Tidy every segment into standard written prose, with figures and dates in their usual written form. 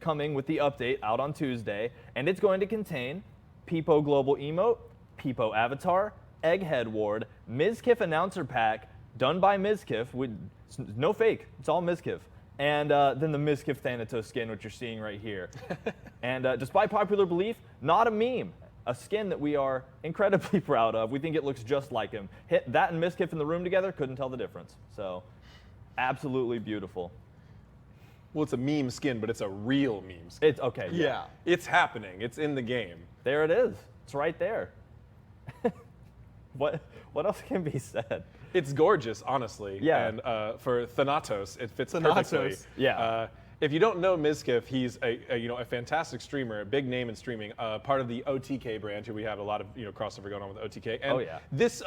coming with the update out on Tuesday, and it's going to contain Peepo Global Emote, Peepo Avatar, Egghead Ward, Mizkif Announcer Pack, done by Mizkif, with no fake, it's all Mizkif. And then the Mizkif Thanatos skin, which you're seeing right here. And despite popular belief, not a meme. A skin that we are incredibly proud of. We think it looks just like him. Hit that and Mizkif in the room together, couldn't tell the difference. So, absolutely beautiful. Well, it's a meme skin, but it's a real meme skin. It's okay. Yeah. It's happening. It's in the game. There it is. It's right there. What else can be said? It's gorgeous, honestly. Yeah. And for Thanatos, it fits perfectly. Yeah. If you don't know Mizkif, he's a fantastic streamer, a big name in streaming, part of the OTK brand, who we have a lot of crossover going on with OTK. And this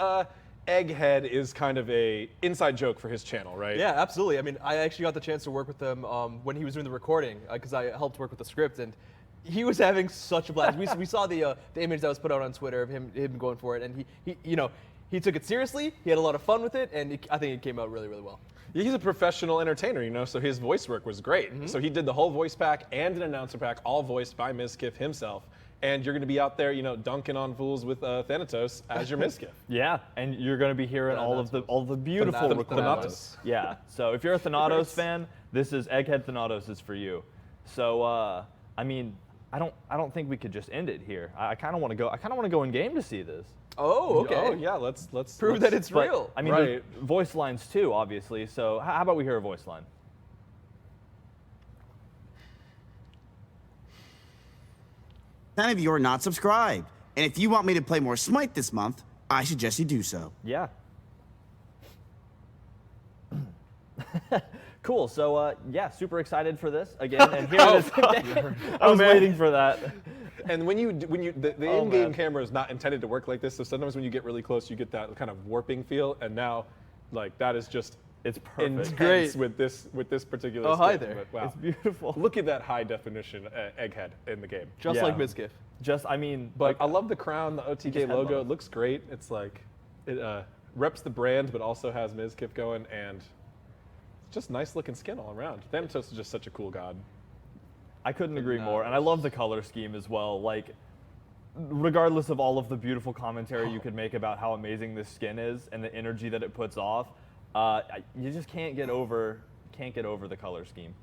Egghead is kind of a inside joke for his channel, right? Yeah, absolutely. I mean, I actually got the chance to work with him when he was doing the recording, because I helped work with the script, and he was having such a blast. we saw the image that was put out on Twitter of him going for it, and he took it seriously. He had a lot of fun with it, and I think it came out really, really well. He's a professional entertainer, so his voice work was great. So he did the whole voice pack and an announcer pack, all voiced by Mizkif himself. And you're going to be out there, dunking on fools with Thanatos as your Mizkif. Yeah, and you're going to be hearing all the beautiful Thanatos. Yeah, so if you're a Thanatos fan, this is Egghead Thanatos is for you. So I mean, I don't think we could just end it here. I kind of want to go. I kind of want to go in game to see this. Oh, okay. Oh, yeah. Let's prove that it's real. I mean, voice lines too, obviously. So how about we hear a voice line? None of you are not subscribed, and if you want me to play more Smite this month, I suggest you do so. Yeah. Cool. So yeah, super excited for this again. And here it is. I was waiting for that. And when the in-game camera is not intended to work like this, so sometimes when you get really close, you get that kind of warping feel, and now, that is just it's perfect. It's great with this particular. Oh, hi there! But, wow. It's beautiful. Look at that high definition Egghead in the game. Just like Mizkif. But I love the crown, the OTK logo. It looks great. It's it reps the brand, but also has Mizkif going, and it's just nice looking skin all around. Thanatos is just such a cool god. I couldn't agree more, and I love the color scheme as well. Regardless of all of the beautiful commentary you could make about how amazing this skin is and the energy that it puts off, you just can't get over the color scheme.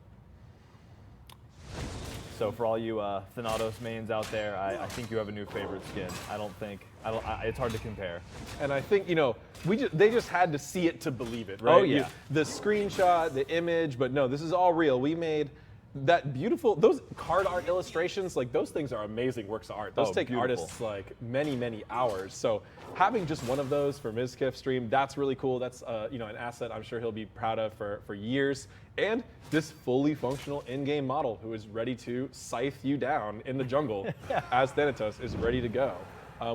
So for all you Thanatos mains out there, I think you have a new favorite skin. It's hard to compare. And I think they just had to see it to believe it, right? Oh yeah. The screenshot, the image, but no, this is all real. We made that beautiful, those card art illustrations, those things are amazing works of art. Those take artists many, many hours. So having just one of those for Mizkif stream, that's really cool. That's an asset I'm sure he'll be proud of for years. And this fully functional in-game model who is ready to scythe you down in the jungle as Thanatos is ready to go.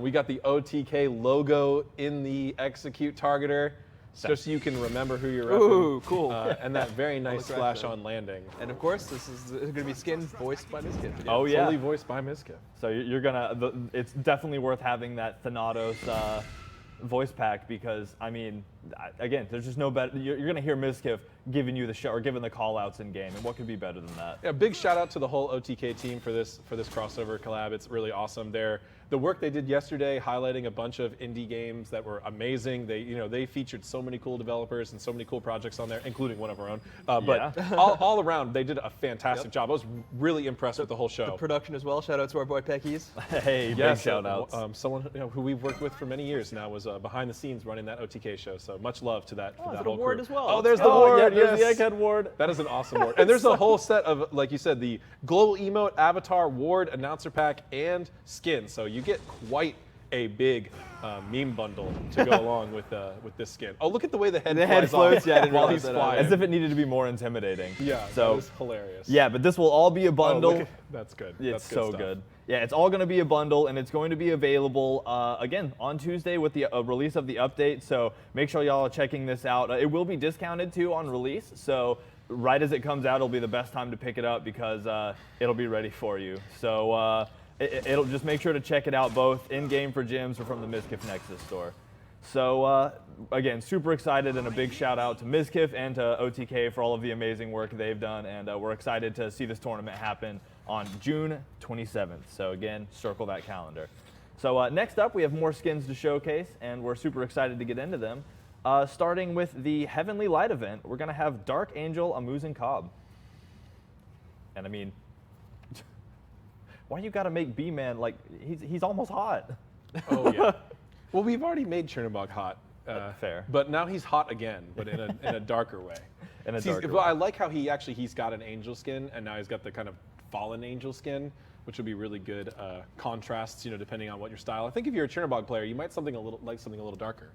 We got the OTK logo in the execute targeter. Just so you can remember who you're repping. Ooh, cool. And that very nice splash on landing. And of course, this is going to be skin voiced by Mizkif. Yeah, oh yeah. Fully voiced by Mizkif. So it's definitely worth having that Thanatos voice pack because, I mean, again, there's just no better. You're going to hear Mizkif giving you the show or giving the call outs in game, and what could be better than that? Yeah, big shout out to the whole OTK team for this crossover collab. It's really awesome. The work they did yesterday, highlighting a bunch of indie games that were amazing. They featured so many cool developers and so many cool projects on there, including one of our own. But all around, they did a fantastic job. I was really impressed with the whole show. The production as well. Shout out to our boy Peckies. Hey, big shout outs. Someone who we've worked with for many years now was behind the scenes running that OTK show. So much love to that. Oh, that whole award as well. Oh, there's the award. Yeah, there's the Egghead Ward. That is an awesome award. And there's a whole set of, like you said, the global emote, avatar, ward, announcer pack, and skin. So you get quite a big meme bundle to go along with this skin. Oh, look at the way the head floats while he's flying. As if it needed to be more intimidating. Yeah, so, that is hilarious. Yeah, but this will all be a bundle. That's good. It's That's so good. Yeah, it's all going to be a bundle, and it's going to be available, again, on Tuesday with the release of the update. So make sure y'all are checking this out. It will be discounted, too, on release. So right as it comes out, it'll be the best time to pick it up because it'll be ready for you. So it'll just make sure to check it out both in-game for gyms or from the Mizkif Nexus store. So again, super excited, and a big shout out to Mizkif and to OTK for all of the amazing work they've done, and we're excited to see this tournament happen on June 27th. So again, circle that calendar. So next up, we have more skins to showcase, and we're super excited to get into them. Starting with the Heavenly Light event, we're going to have Dark Angel Amuzin Cobb. And I mean, why you got to make B-Man like he's almost hot? Oh yeah. Well, we've already made Chernobog hot. Fair. But now he's hot again, but in a darker way. Well, I like how he's got an angel skin, and now he's got the kind of fallen angel skin, which would be really good contrasts, depending on what your style. I think if you're a Chernobog player, you might something a little darker.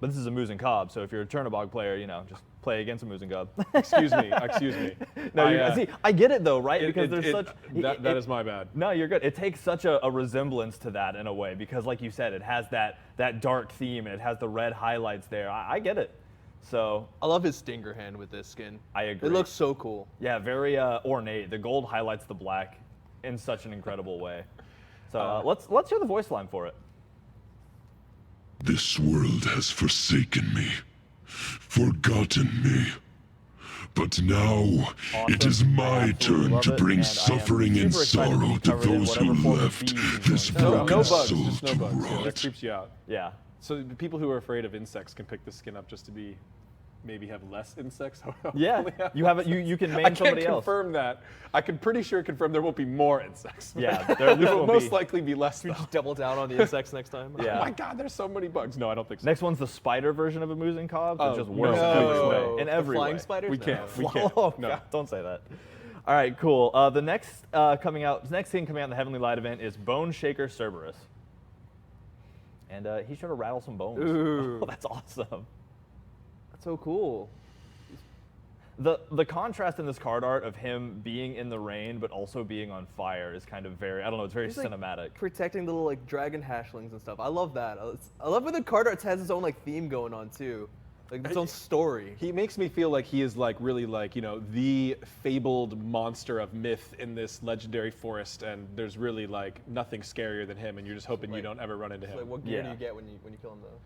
But this is Amuzin Cobb, so if you're a Chernobog player, just play against Amuzin Cobb. Excuse me. No, see, I get it though, right? Because there's such. That is my bad. No, you're good. It takes such a resemblance to that in a way, because like you said, it has that dark theme, and it has the red highlights there. I get it. So I love his stinger hand with this skin. I agree. It looks so cool. Yeah, very ornate. The gold highlights the black in such an incredible way. So let's hear the voice line for it. This world has forsaken me, forgotten me. But now, it is my turn to bring suffering and sorrow to those who left this broken soul to bugs. That rot. creeps you out. Yeah. So the people who are afraid of insects can pick this skin up just to maybe have less insects. Yeah, you can main I can't somebody else. confirm that. I can pretty sure confirm there won't be more insects. Yeah, there will most likely be less. Should we though. just double down on the insects next time? Yeah. Oh my God, there's so many bugs. No, I don't think so. Next one's the spider version of Amuzin Cobb. It's just no. worse in every way. In The every flying way. spiders? We can't. No. We can't. Oh, No. God, don't say that. All right, cool. The next thing coming out in the Heavenly Light event is Bone Shaker Cerberus. And he's sure to rattle some bones. Ooh. Oh, that's awesome. That's so cool. The contrast in this card art of him being in the rain but also being on fire is kind of very, I don't know, it's very He's, like, cinematic. Protecting the little dragon hashlings and stuff. I love that. I love when the card art has its own theme going on too, its own story. He makes me feel like he is really the fabled monster of myth in this legendary forest, and there's really nothing scarier than him, and you're just hoping you don't ever run into him. What gear do Yeah. you get when you kill him though?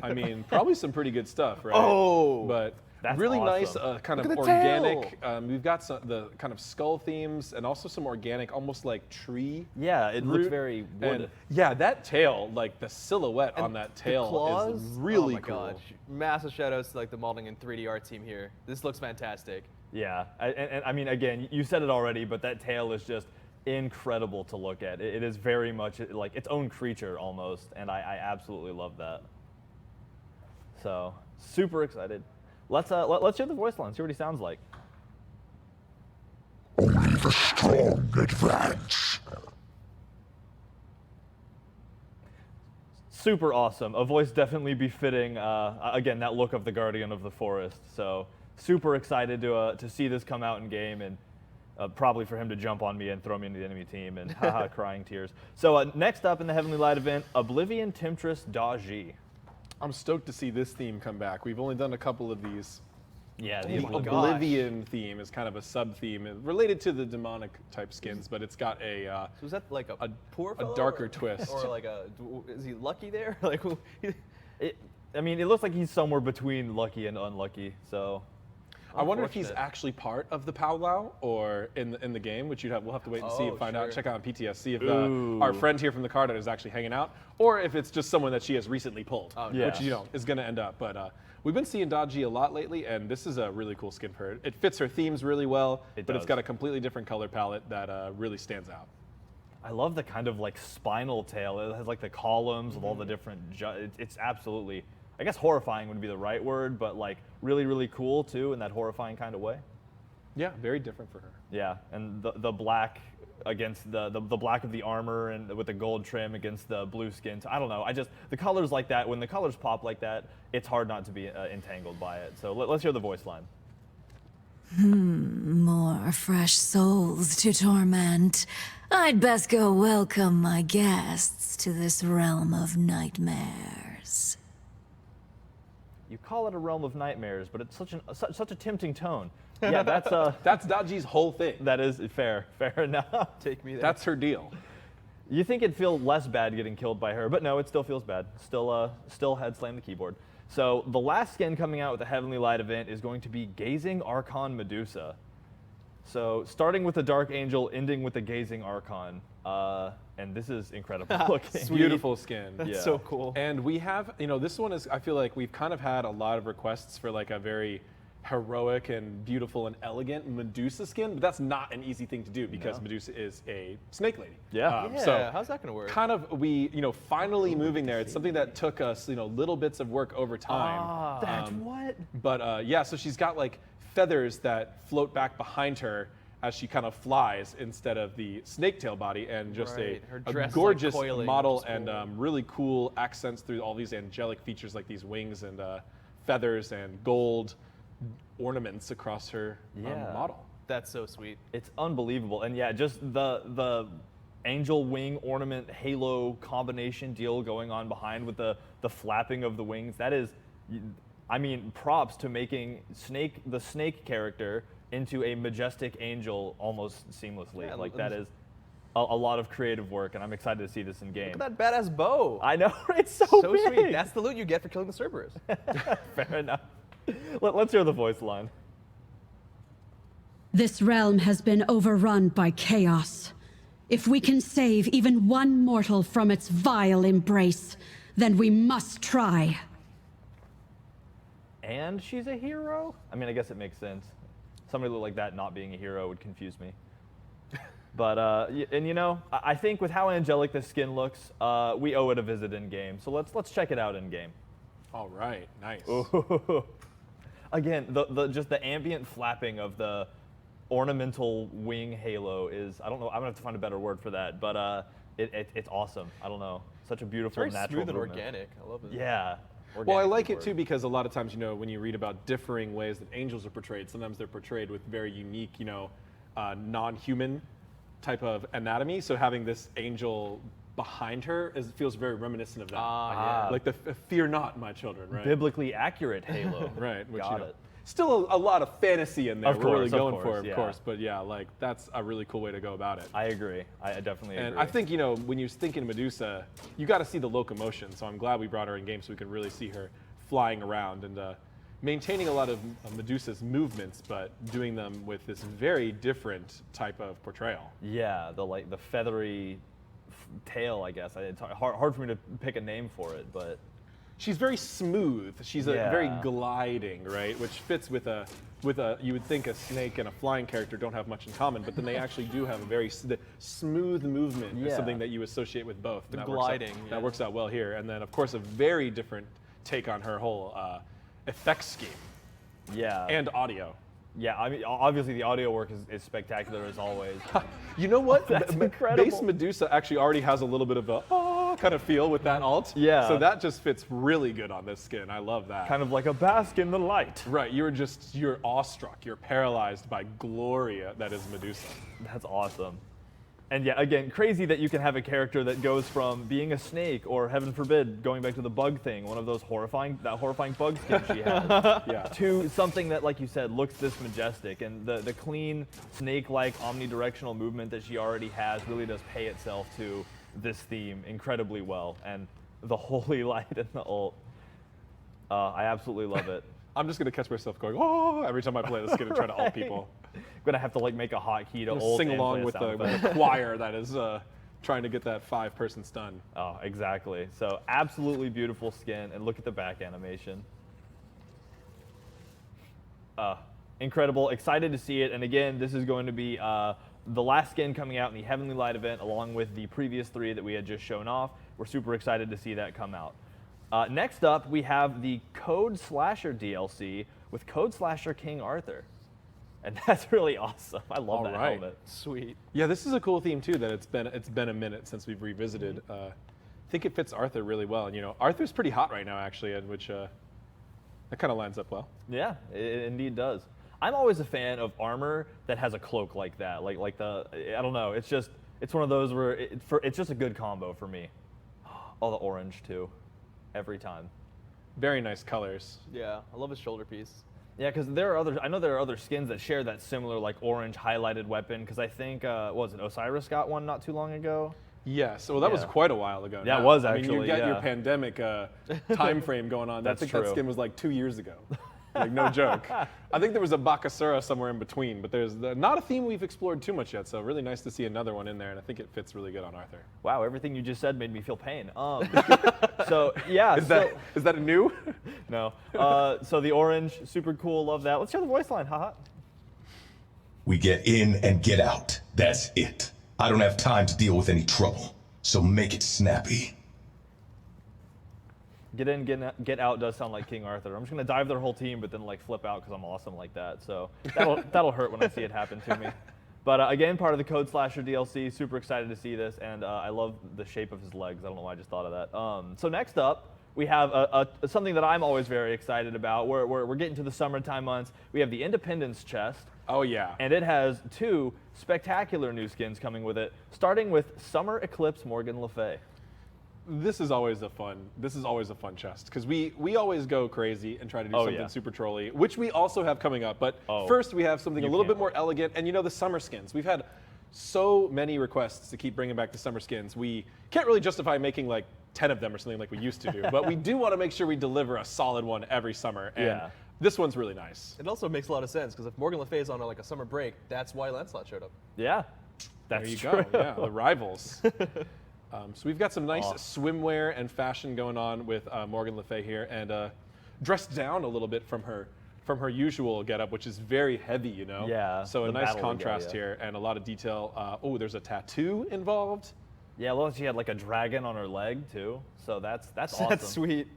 I mean, probably some pretty good stuff, right? Oh! But That's really nice, awesome. kind of Look at the organic. We've got the kind of skull themes, and also some organic, almost like tree. Yeah, it looks root. very wood. And yeah, that tail, the silhouette on that tail the claws? is really oh my cool. Gosh. Massive shout outs to the modeling and 3D art team here. This looks fantastic. Yeah, and I mean, again, you said it already, but that tail is just incredible to look at. It is very much like its own creature almost, and I absolutely love that. So super excited. Let's hear the voice line. See what he sounds like. Only the strong advance. Super awesome. A voice definitely befitting, again, that look of the Guardian of the Forest. So super excited to see this come out in game, and probably for him to jump on me and throw me into the enemy team, and haha, crying tears. So next up in the Heavenly Light event, Oblivion Temptress Daji. I'm stoked to see this theme come back. We've only done a couple of these. Yeah, Oh the my Oblivion. God. Oblivion theme is kind of a sub-theme related to the demonic type skins, but it's got a So is that a poor a fellow, darker or, twist. Or is he lucky there? I mean, it looks like he's somewhere between lucky and unlucky. So I wonder if he's Unfortunate. actually part of the powwow or in the game, which we'll have to wait and see Oh, and find out. sure. Check out on PTS, see if Ooh. our friend here from the card art is actually hanging out, or if it's just someone that she has recently pulled, Oh, yeah. which is going to end up. But we've been seeing Daji a lot lately, and this is a really cool skin for her. It fits her themes really well, but it's does. got a completely different color palette that really stands out. I love the kind of spinal tail. It has the columns with all the different. It's absolutely. I guess horrifying would be the right word, but really, really cool too in that horrifying kind of way. Yeah, very different for her. Yeah, and the black against the black of the armor and with the gold trim against the blue skin. I don't know. The colors like that. When the colors pop like that, it's hard not to be entangled by it. So let's hear the voice line. More fresh souls to torment. I'd best go welcome my guests to this realm of nightmares. You call it a realm of nightmares, but it's such a tempting tone. Yeah, that's That's Daji's whole thing. that is fair enough. Take me there. That's her deal. You think it'd feel less bad getting killed by her, but no, it still feels bad. Still head slam the keyboard. So the last skin coming out with the Heavenly Light event is going to be Gazing Archon Medusa. So starting with the Dark Angel, ending with the Gazing Archon. And this is incredible looking. Beautiful skin. That's so cool. And we have, this one is, I feel like we've kind of had a lot of requests for like a very heroic and beautiful and elegant Medusa skin, but that's not an easy thing to do because Medusa is a snake lady. Yeah. So how's that going to work? kind of we, finally moving there. It's something that took us, little bits of work over time. That's what? But yeah, so she's got like feathers that float back behind her as she kind of flies instead of the snake tail body, and just Right. Her a dress is, like, gorgeous coiling, model which is and cool. really cool accents through all these angelic features like these wings and feathers and gold ornaments across her model. That's so sweet. It's unbelievable. And yeah, just the angel wing ornament halo combination deal going on behind with the flapping of the wings. That is, I mean, props to making the snake character into a majestic angel almost seamlessly. Yeah, like that is a lot of creative work, and I'm excited to see this in game. Look at that badass bow. I know, it's so big. sweet. That's the loot you get for killing the Cerberus. Fair enough. Let's hear the voice line. This realm has been overrun by chaos. If we can save even one mortal from its vile embrace, then we must try. And she's a hero? I mean, I guess it makes sense. Somebody like that not being a hero would confuse me. But, I think with how angelic this skin looks, we owe it a visit in game. So let's check it out in game. All right, nice. Again, just the ambient flapping of the ornamental wing halo is, I don't know, I'm gonna have to find a better word for that, but it's awesome. I don't know. Such a beautiful, Very natural smooth and movement. organic. I love it. Yeah. Well, I Organic like it word. too because a lot of times, when you read about differing ways that angels are portrayed, sometimes they're portrayed with very unique, non-human type of anatomy. So having this angel behind her feels very reminiscent of that. Yeah. Like the fear not, my children, right? Biblically accurate halo. Right, which Got it. still a lot of fantasy in there. Of We're really course, of going course, for, of yeah. course. But yeah, like that's a really cool way to go about it. I agree. I definitely agree. And I think, when you're thinking Medusa, you got to see the locomotion. So I'm glad we brought her in game so we can really see her flying around and maintaining a lot of Medusa's movements, but doing them with this very different type of portrayal. Yeah, the feathery tail, I guess. It's hard for me to pick a name for it, but She's very smooth. She's a Yeah. very gliding, right? Which fits with a you would think a snake and a flying character don't have much in common, but then they actually do have a very smooth movement. Is Yeah. something that you associate with both. The and gliding, That yeah. works out well here. And then, of course, a very different take on her whole effects scheme yeah. and audio. Yeah, I mean, obviously the audio work is spectacular as always. You know what? That's incredible. Base Medusa actually already has a little bit of a kind of feel with that alt. Yeah. So that just fits really good on this skin. I love that. Kind of like a bask in the light. Right. You're awestruck. You're paralyzed by Gloria that is Medusa. That's awesome. And yeah, again, crazy that you can have a character that goes from being a snake, or heaven forbid, going back to the bug thing, one of those horrifying bug skins she has, Yeah. to something that, like you said, looks this majestic. And the clean, snake-like, omnidirectional movement that she already has really does pay itself to this theme incredibly well. And the holy light and the ult, I absolutely love it. I'm just gonna catch myself going oh every time I play this skin and try to ult people. I'm gonna have to like make a hotkey to I'm gonna ult sing and along play a with sound the effect. choir that is trying to get that 5-person stun. Oh, exactly. So absolutely beautiful skin, and look at the back animation. Incredible, excited to see it. And again, this is going to be the last skin coming out in the Heavenly Light event, along with the previous 3 that we had just shown off. We're super excited to see that come out. Next up, we have the Code Slasher DLC with Code Slasher King Arthur. And that's really awesome. I love that right. helmet. Sweet. Yeah, this is a cool theme too. That it's been a minute since we've revisited. I think it fits Arthur really well. And Arthur's pretty hot right now actually, and which that kind of lines up well. Yeah, it indeed does. I'm always a fan of armor that has a cloak like that. Like I don't know. It's one of those where it's just a good combo for me. Oh, the orange too, every time. Very nice colors. Yeah, I love his shoulder piece. Yeah, because I know there are other skins that share that similar like orange highlighted weapon. Because I think what was it, Osiris got one not too long ago. Yes. Well, that was Yeah. quite a while ago. Yeah, it now. was I mean, you actually, get your yeah. pandemic time frame going on. I That's think true. that skin was like 2 years ago. Like, no joke. I think there was a Bakasura somewhere in between, but there's not a theme we've explored too much yet, so really nice to see another one in there, and I think it fits really good on Arthur. Wow, everything you just said made me feel pain. So yeah. Is that a new? No. So the orange, super cool, love that. Let's hear the voice line, haha. We get in and get out. That's it. I don't have time to deal with any trouble, so make it snappy. Get in, get out does sound like King Arthur. I'm just gonna dive their whole team, but then like flip out because I'm awesome like that. So that'll hurt when I see it happen to me. But again, part of the Code Slasher DLC. Super excited to see this, and I love the shape of his legs. I don't know why I just thought of that. So next up, we have something that I'm always very excited about. We're getting to the summertime months. We have the Independence chest. Oh yeah. And it has 2 spectacular new skins coming with it, starting with Summer Eclipse Morgan Le Fay. This is always a fun chest because we always go crazy and try to do something super trolly, which we also have coming up. But first we have something a little bit more elegant, and the summer skins. We've had so many requests to keep bringing back the summer skins. We can't really justify making like 10 of them or something like we used to do, but we do want to make sure we deliver a solid one every summer. And this one's really nice. It also makes a lot of sense because if Morgan Le Fay is on like a summer break, that's why Lancelot showed up. Yeah, that's there you true. go. Yeah, the rivals. So we've got some nice swimwear and fashion going on with Morgan Le Fay here, and dressed down a little bit from her usual getup, which is very heavy, Yeah. So a the nice battle contrast regalia. here and a lot of detail. Oh, there's a tattoo involved. Yeah, well, she had like a dragon on her leg too, so that's awesome. That's sweet.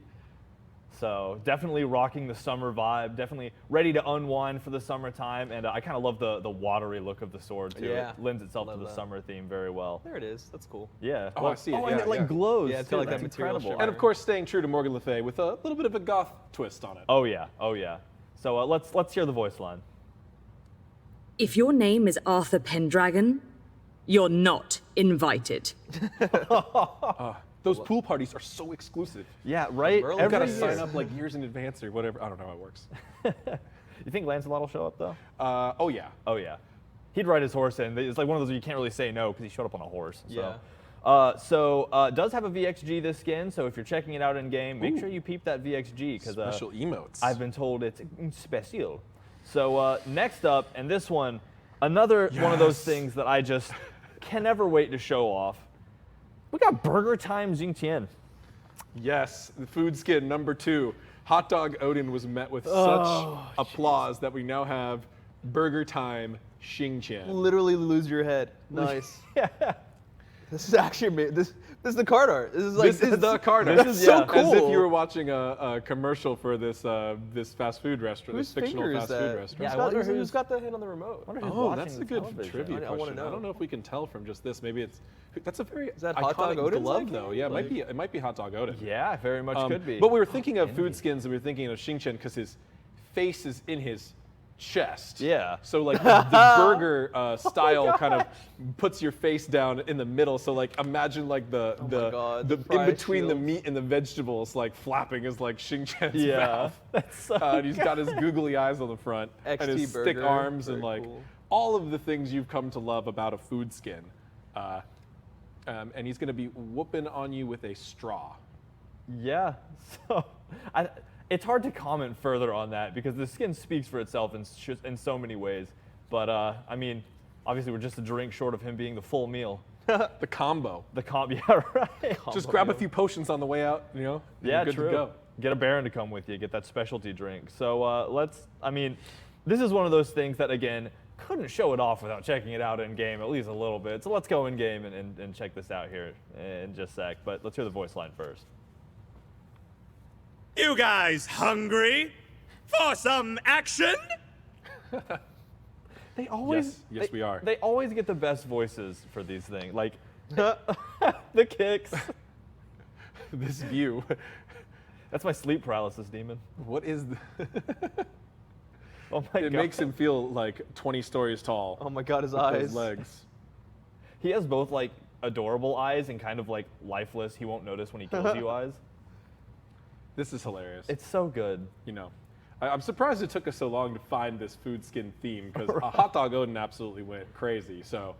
So definitely rocking the summer vibe, definitely ready to unwind for the summertime, and I kind of love the watery look of the sword too. Yeah, It lends itself to the that. summer theme very well. There it is. That's cool. Yeah. Oh, I see it. Oh, Yeah, and it like yeah. glows. Yeah, it's too. got like that That's material incredible. shimmer. And of course, staying true to Morgan Le Fay with a little bit of a goth twist on it. Oh yeah. Oh yeah. So let's hear the voice line. If your name is Arthur Pendragon, you're not invited. Those pool parties are so exclusive. Yeah, right. Merlin You Every gotta year. sign up like years in advance or whatever. I don't know how it works. You think Lancelot will show up though? Oh yeah. Oh yeah. He'd ride his horse in. It's like one of those where you can't really say no because he showed up on a horse. So. Yeah. It does have a VXG, this skin, so if you're checking it out in game, make sure you peep that VXG because Special emotes. I've been told it's special. So next up, and this one, another one of those things that I just can never wait to show off. We got Burger Time Xingqian. Yes, the food skin number 2. Hot Dog Odin was met with such applause that we now have Burger Time Xingqian. Literally lose your head. Nice. This is actually amazing. This is the card art. This is like This is the card art. This is so cool. As if you were watching a commercial for this this fast food restaurant, Whose this fictional finger is fast food that? restaurant. I wonder who's who's- got the hand on the remote. Oh, that's a good trivia I question. wanna know. I don't know if we can tell from just this. Maybe it's that's a very that Hot Dog iconic Odin's glove like though. it? Yeah, Like- it might be Hot Dog Odin. Yeah, very much could be. But we were thinking of food skins and we were thinking of Xingqian because his face is in his chest. Yeah. So like the burger style kind of puts your face down in the middle. So like imagine like God, the the in fried between the shield. meat and the vegetables like flapping is like Xingqian's Yeah. mouth. That's so And he's got his googly eyes on the front and XT his stick burger. arms and Very like cool. all of the things you've come to love about a food skin. And he's going to be whooping on you with a straw. Yeah, so it's hard to comment further on that because the skin speaks for itself in so many ways. But I mean, obviously we're just a drink short of him being the full meal. The combo. Yeah, right. Just grab a few potions on the way out, and Yeah, you're good true. to go. Get a Baron to come with you. Get that specialty drink. So this is one of those things that again couldn't show it off without checking it out in game at least a little bit. So let's go in game and check this out here in just a sec. But let's hear the voice line first. You guys hungry for some action? They always Yes, we are. They always get the best voices for these things. Like the kicks. This view. That's my sleep paralysis demon. What is Oh my it god. makes him feel like 20 stories tall. Oh my God, his with those eyes. legs. He has both like adorable eyes and kind of like lifeless, he won't notice when he kills you eyes. This is hilarious. It's so good. I'm surprised it took us so long to find this food skin theme because Hot Dog Odin absolutely went crazy. So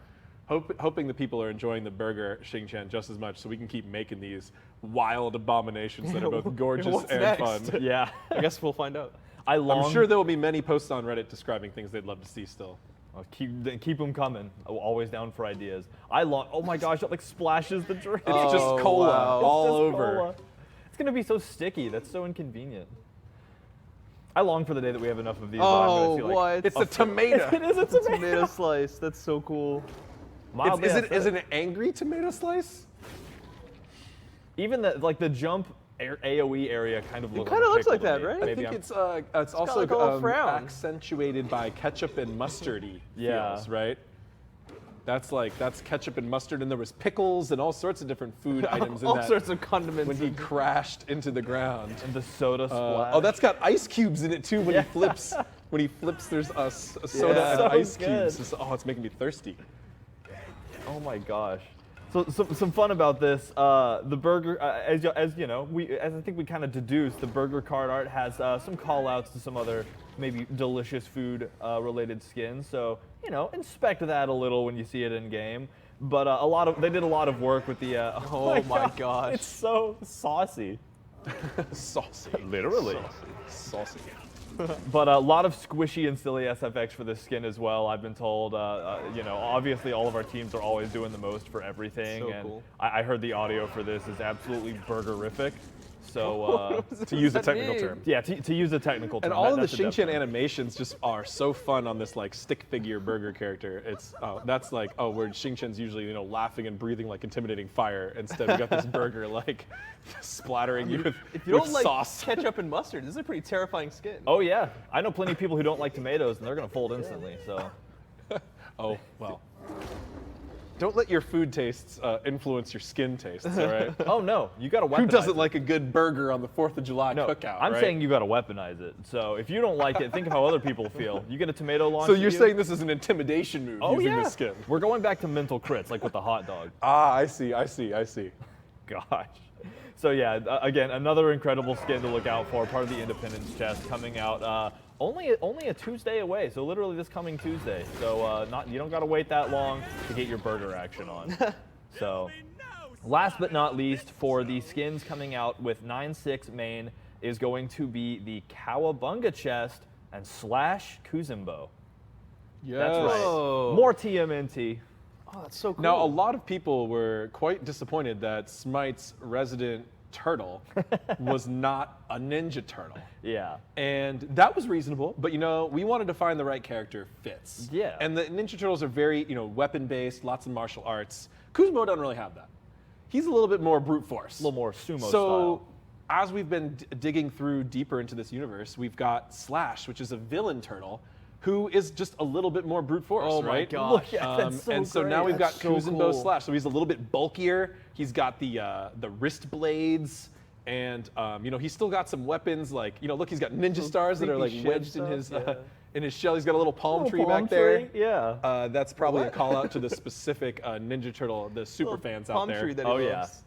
hoping the people are enjoying the burger Xingqian just as much, so we can keep making these wild abominations that are both gorgeous What's and next? fun. Yeah. I guess we'll find out. I'm sure there will be many posts on Reddit describing things they'd love to see still. Keep them coming. Always down for ideas. Oh my gosh, it like splashes the drink. It's just cola all over. Cola. It's gonna be so sticky. That's so inconvenient. I long for the day that we have enough of these. Oh, that I'm what? Like, It's a tomato. It is a tomato. Tomato slice. That's so cool. Mildly Is it aesthetic. an angry tomato slice? Even the jump AOE area kind of looks. kinda looks like that, right? I think it's also like a little frown. accentuated by ketchup and mustardy Yeah. feels, right? That's ketchup and mustard, and there was pickles and all sorts of different food items in All that. sorts of condiments. When he crashed into the ground. And the soda splash. Oh, that's got ice cubes in it too. When he flips, there's a soda Yeah. and So ice good. cubes. It's making me thirsty. Oh my gosh. So some fun about this. The burger, as you know, as I think we kind of deduced, the burger card art has some call outs to some other maybe delicious food related skins. So inspect that a little when you see it in game. But they did a lot of work with the. Oh my gosh. It's so saucy. Saucy. Literally. Saucy. But a lot of squishy and silly SFX for this skin as well. I've been told, obviously all of our teams are always doing the most for everything. So and cool. I heard the audio for this is absolutely burgerific. So to use a technical term. yeah, to use a technical term. And all of the that's a Xingqian definite. animations just are so fun on this stick figure burger character. It's where Xingqian's usually laughing and breathing like intimidating fire. Instead, we got this burger splattering you with, If you don't with like sauce. ketchup and mustard, this is a pretty terrifying skin. Oh yeah, I know plenty of people who don't like tomatoes and they're gonna fold instantly. So Oh well. Don't let your food tastes influence your skin tastes, all right? oh no, you gotta weaponize Who doesn't it. like a good burger on the 4th of July No, cookout, I'm right? saying you gotta weaponize it. So if you don't like it, think of how other people feel. You get a tomato launched So at you're you. saying this is an intimidation move Oh using yeah. this skin? We're going back to mental crits, like with the hot dog. Ah, I see. Gosh. So yeah, again, another incredible skin to look out for. Part of the Independence chest coming out only a Tuesday away. So literally this coming Tuesday. So you don't gotta wait that long to get your burger action on. So last but not least, for the skins coming out with 9.6 main is going to be the Cowabunga chest and slash Kuzumbo. Yes. That's right. More TMNT. Oh, that's so cool. Now, a lot of people were quite disappointed that Smite's resident turtle was not a ninja turtle. Yeah. And that was reasonable, but we wanted to find the right character fits. Yeah. And the Ninja Turtles are very, weapon-based, lots of martial arts. Kuzmo doesn't really have that. He's a little bit more brute force. A little more sumo So, style. as we've been digging through deeper into this universe, we've got Slash, which is a villain turtle, who is just a little bit more brute force, Oh my right? gosh. Look at that, that's so and so great. now we've got That's so Kuzumbo cool. Slash. So he's a little bit bulkier. He's got the wrist blades, and he's still got some weapons. Look, he's got ninja stars that are creepy wedged shit in stuff, his in his shell. He's got a little palm Little tree palm back there. tree, yeah. That's probably a call out to the specific Ninja Turtle, the super fans out palm there. tree that he Oh yeah. loves.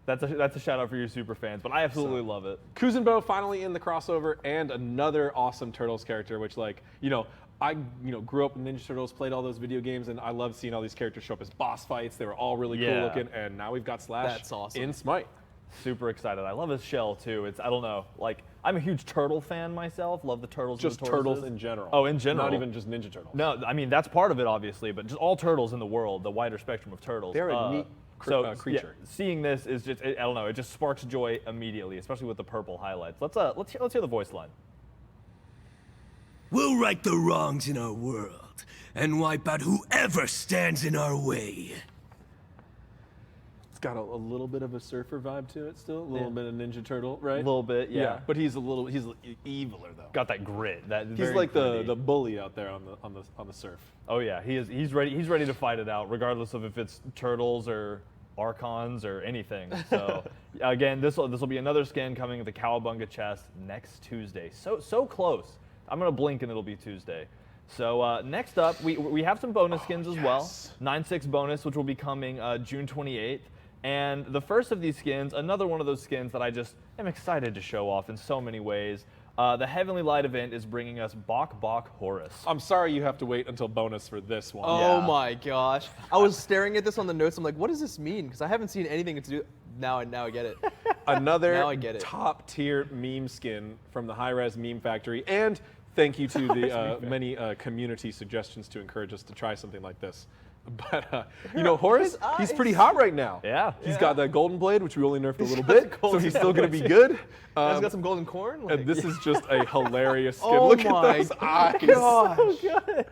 That's a shout out for your super fans, but I absolutely love it. Kuzumbo finally in the crossover, and another awesome Turtles character, which I grew up in Ninja Turtles, played all those video games, and I love seeing all these characters show up as boss fights. They were all really cool Yeah. looking, and now we've got Slash That's awesome. in Smite. Super excited. I love his shell too. I don't know, I'm a huge turtle fan myself. Love the turtles. Just and the turtles tortoises. in general. Oh, in general. Not even just Ninja Turtles. No, I mean that's part of it obviously, but just all turtles in the world, the wider spectrum of turtles. They're a neat creature. Yeah, seeing this is just, I don't know, it just sparks joy immediately, especially with the purple highlights. Let's hear the voice line. We'll right the wrongs in our world and wipe out whoever stands in our way. It's got a little bit of a surfer vibe to it still, a little bit of Ninja Turtle, right? A little bit, yeah. But he's eviler though. Got that grit. He's like the bully out there on the surf. Oh yeah, he's ready. He's ready to fight it out, regardless of if it's turtles or archons or anything. So again, this will be another skin coming with the Cowabunga chest next Tuesday. So close. I'm gonna blink and it'll be Tuesday. So next up, we have some bonus skins as well. 9.6 bonus, which will be coming June 28th. And the first of these skins, another one of those skins that I just am excited to show off in so many ways. The Heavenly Light event is bringing us Bok Bok Horus. I'm sorry you have to wait until bonus for this one. Oh my gosh. I was staring at this on the notes. I'm like, what does this mean? Because I haven't seen anything to do. Now I get it. Another top tier meme skin from the Hirez Meme Factory. And thank you to the many community suggestions to encourage us to try something like this. But, you know, Horus, he's pretty hot right now. Yeah. He's got that golden blade, which we only nerfed a little bit, so he's still going to be good. He's got some golden corn. And this is just a hilarious skin. Oh Look my at those eyes. gosh. So good.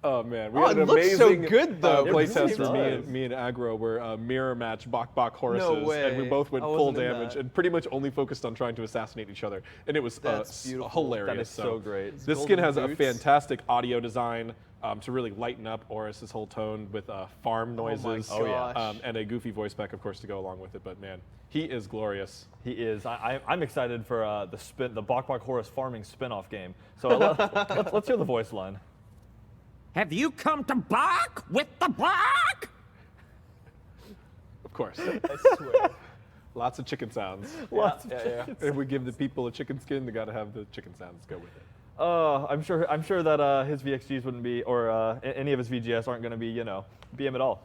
Oh man, we Oh, had it an looks amazing so good, though. play It test really where does. me and Aggro were mirror match Bok Bok Horuses, No way. and we both went I full wasn't in damage that. and pretty much only focused on trying to assassinate each other, and it was That's beautiful. hilarious. That is so great. This skin has a fantastic audio design to really lighten up Horus's whole tone with farm noises, Oh my gosh. and a goofy voice pack, of course, to go along with it. But man, he is glorious. He is. I'm excited for the Bok Bok Horus farming spin-off game. So let's hear the voice line. Have you come to bark with the bark? Of course. I swear. Lots of chicken sounds. Lots of chicken If we give the people a chicken skin, they got to have the chicken sounds go with it. I'm sure that his VXGs wouldn't be, or any of his VGS aren't going to be, BM at all.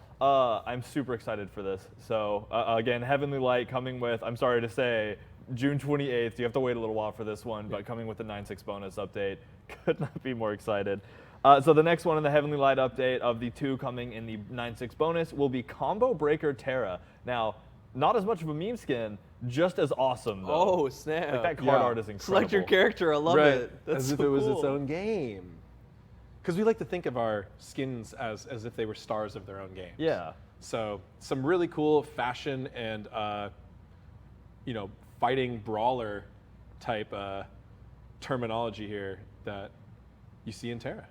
I'm super excited for this. So again, Heavenly Light coming with, I'm sorry to say, June 28th. You have to wait a little while for this one, but coming with the 9.6 bonus update. Could not be more excited. So the next one in the Heavenly Light update of the two coming in the 9.6 bonus will be Combo Breaker Terra. Now, not as much of a meme skin, just as awesome though. Oh snap! Like that card art is incredible. Select your character. I love it. That's as so if it was cool. its own game. Because we like to think of our skins as if they were stars of their own games. Yeah. So some really cool fashion and fighting brawler type terminology here that you see in Terra.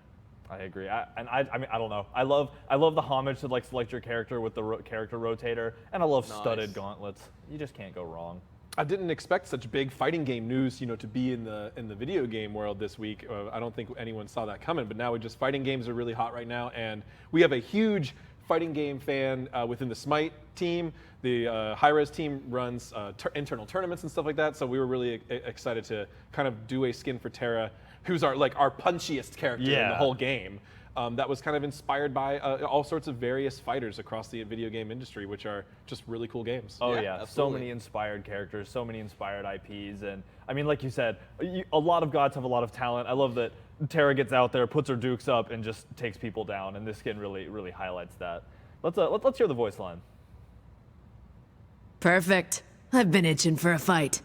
I agree. I mean, I don't know. I love the homage to like select your character with the character rotator, and I love studded gauntlets. You just can't go wrong. I didn't expect such big fighting game news, to be in the video game world this week. I don't think anyone saw that coming, but now fighting games are really hot right now, and we have a huge fighting game fan within the Smite team. The Hirez team runs internal tournaments and stuff like that, so we were really excited to kind of do a skin for Terra, who's our punchiest character in the whole game. That was kind of inspired by all sorts of various fighters across the video game industry, which are just really cool games. Oh yeah, so many inspired characters, so many inspired IPs, and I mean, like you said, a lot of gods have a lot of talent. I love that Terra gets out there, puts her dukes up, and just takes people down, and this skin really highlights that. Let's hear the voice line. Perfect. I've been itching for a fight.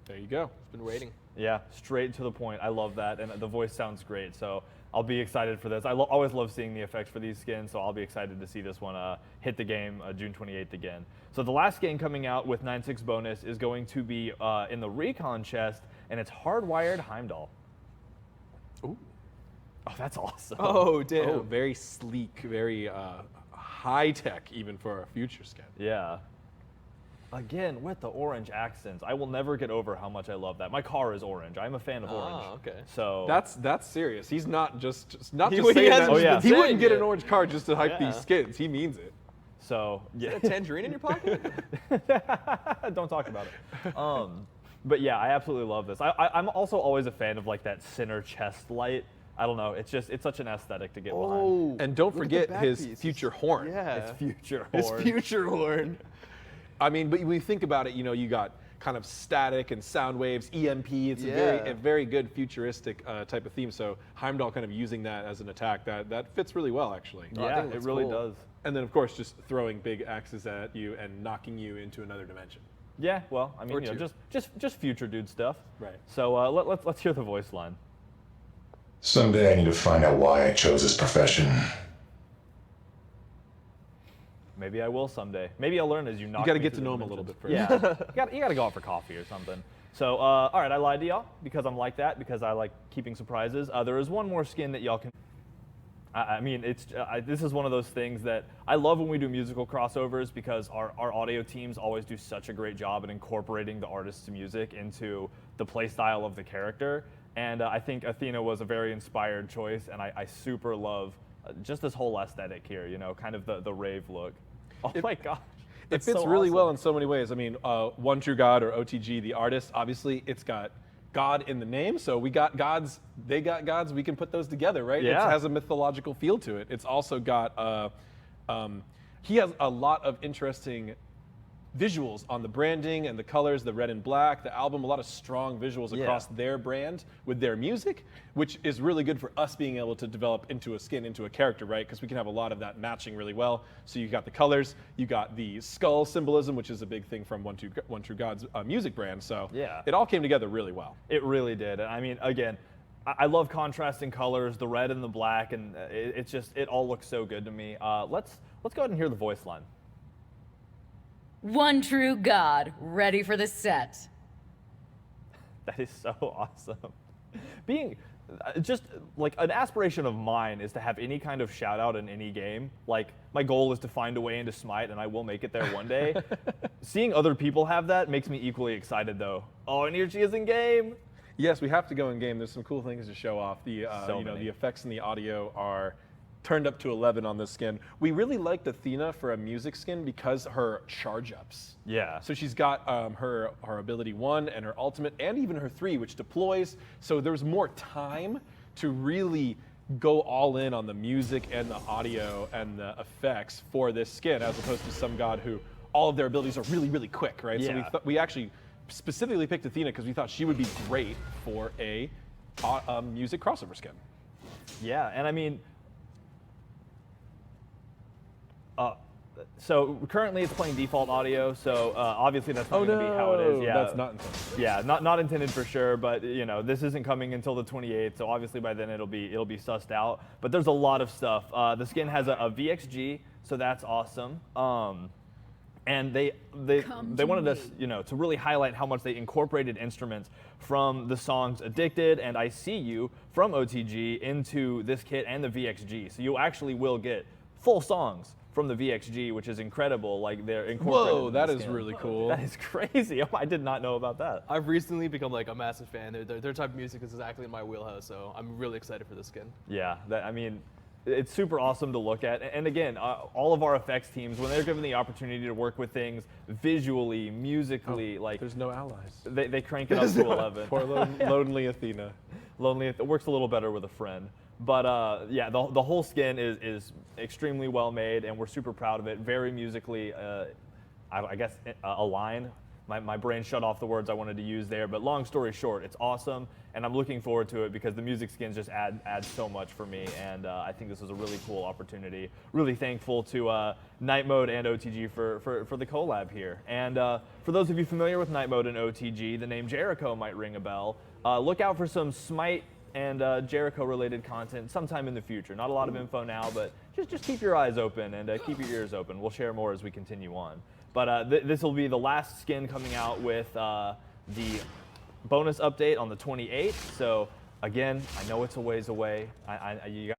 There you go. Been waiting. Yeah, straight to the point. I love that, and the voice sounds great. So I'll be excited for this. I always love seeing the effects for these skins, so I'll be excited to see this one hit the game June 28th again. So the last skin coming out with 9.6 bonus is going to be in the Recon chest, and it's Hardwired Heimdall. Ooh. Oh, that's awesome. Oh damn. Oh, very sleek, very high tech even for a future skin. Yeah. Again, with the orange accents, I will never get over how much I love that. My car is orange. I'm a fan of orange. Okay. So That's serious. He's not just saying He that. hasn't just been He wouldn't saying get it. an orange card just to hype Yeah. these skins. He means it. So yeah. Is that a tangerine in your pocket? Don't talk about it. But yeah, I absolutely love this. I'm also always a fan of like that center chest light. I don't know. It's such an aesthetic to get behind. And don't look at the forget back his piece. future horn. Yeah. It's future His horn. future horn. I mean, but when you think about it, you got kind of static and sound waves, EMP. It's a very good futuristic type of theme. So Heimdall kind of using that as an attack, that fits really well, actually. Yeah, it really does. And then, of course, just throwing big axes at you and knocking you into another dimension. Yeah, well, I mean, Or two. just future dude stuff. Right. So let's hear the voice line. Someday I need to find out why I chose this profession. Maybe I will someday. Maybe I'll learn as you knock. You got to me get through to the know him a little bit dimensions. first. Yeah, you got to go out for coffee or something. So, all right, I lied to y'all because I'm like that, because I like keeping surprises. There is one more skin that y'all can. I mean, this is one of those things that I love when we do musical crossovers, because our audio teams always do such a great job in incorporating the artist's music into the play style of the character. And I think Athena was a very inspired choice, and I super love just this whole aesthetic here, kind of the rave look. Oh my gosh. It fits so really awesome. well in so many ways. I mean, One True God or OTG, the artist, obviously it's got God in the name, so we got gods, they got gods, we can put those together, right? Yeah. It has a mythological feel to it. It's also got, he has a lot of interesting visuals on the branding and the colors, the red and black, the album, a lot of strong visuals across their brand with their music, which is really good for us being able to develop into a skin, into a character, right? Because we can have a lot of that matching really well. So you got the colors, you got the skull symbolism, which is a big thing from One True God's music brand. So it all came together really well. It really did. I mean, again, I love contrasting colors, the red and the black, and it all looks so good to me. Let's go ahead and hear the voice line. One True God, ready for the set. That is so awesome. Being just like an aspiration of mine is to have any kind of shout out in any game. Like my goal is to find a way into Smite, and I will make it there one day. Seeing other people have that makes me equally excited though. Oh, and here she is in game. Yes, we have to go in game. There's some cool things to show off. The the effects and the audio are turned up to 11 on this skin. We really liked Athena for a music skin because her charge ups. Yeah. So she's got her ability 1 and her ultimate and even her 3, which deploys. So there's more time to really go all in on the music and the audio and the effects for this skin, as opposed to some god who all of their abilities are really, really quick, right? Yeah. So we actually specifically picked Athena because we thought she would be great for a music crossover skin. Yeah, and I mean, so currently it's playing default audio, so obviously that's not going to be how it is. Yeah, that's not intended. Yeah, not intended for sure, but you know, this isn't coming until the 28th, so obviously by then it'll be sussed out. But there's a lot of stuff. The skin has a VXG, so that's awesome. And they wanted us, you know, to really highlight how much they incorporated instruments from the songs "Addicted" and "I See You" from OTG into this kit and the VXG. So you actually will get full songs from the VXG, which is incredible. Like they're incorporated. Whoa, that is skin. really cool. That is crazy. Oh, I did not know about that. I've recently become like a massive fan. Their type of music is exactly in my wheelhouse, so I'm really excited for this skin. Yeah, I mean, it's super awesome to look at. And again, all of our effects teams, when they're given the opportunity to work with things visually, musically, like there's no allies. They crank it up to 11. Poor lonely Athena. It works a little better with a friend. But yeah, the whole skin is extremely well made, and we're super proud of it. Very musically, I guess, aligned. My brain shut off the words I wanted to use there, but long story short, it's awesome, and I'm looking forward to it because the music skins just add so much for me, and I think this is a really cool opportunity. Really thankful to Night Mode and OTG for the collab here. And for those of you familiar with Night Mode and OTG, the name Jericho might ring a bell. Look out for some Smite and Jericho-related content sometime in the future. Not a lot of info now, but just keep your eyes open and keep your ears open. We'll share more as we continue on. But this will be the last skin coming out with the bonus update on the 28th. So again, I know it's a ways away. You